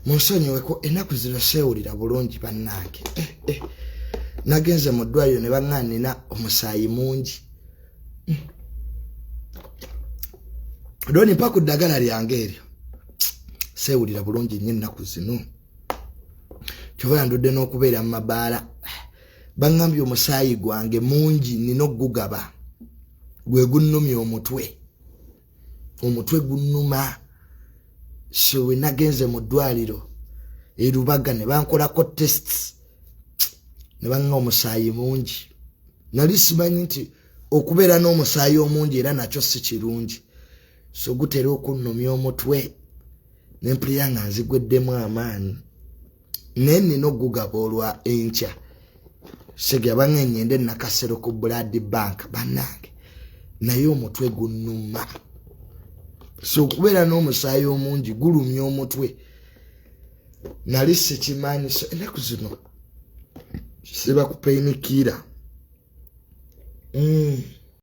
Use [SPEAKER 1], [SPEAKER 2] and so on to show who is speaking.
[SPEAKER 1] munsonyiweko ennaku zino seewulira bulungi bannange. Nagenze mu ddwaliro ne baŋŋamba nina omusaayi mungi. Doni mpa ku ddagala lyange eryo. Seewulira bulungi nnyo ennaku zino. Kyova yandudde n'okubeera mu mabaala. Baŋŋambye omusaayi gwange mungi nina okugugaba. Gwe gunnumya omutwe. Omutwe gunnuma. So we nagenze mu ddwaliro e Rubaga ne bankolako tests. Ne baŋŋa omusaayi mungi. Nali simanyi nti okubeera n'omusaayi omungi era nakyo si kirungi. So gutera okunnumya omutwe. N'empulira nga nzigweddemu amaanyi. Naye nina okugugaba olwa enkya. Sege abange ngende nakasero ku Blood Bank bannange. Naye omutwe gunnuma. So okubeera n'omusaayi omungi gulumya omutwe. Nali sikimanyi. So ennaku zino siba kupainikira.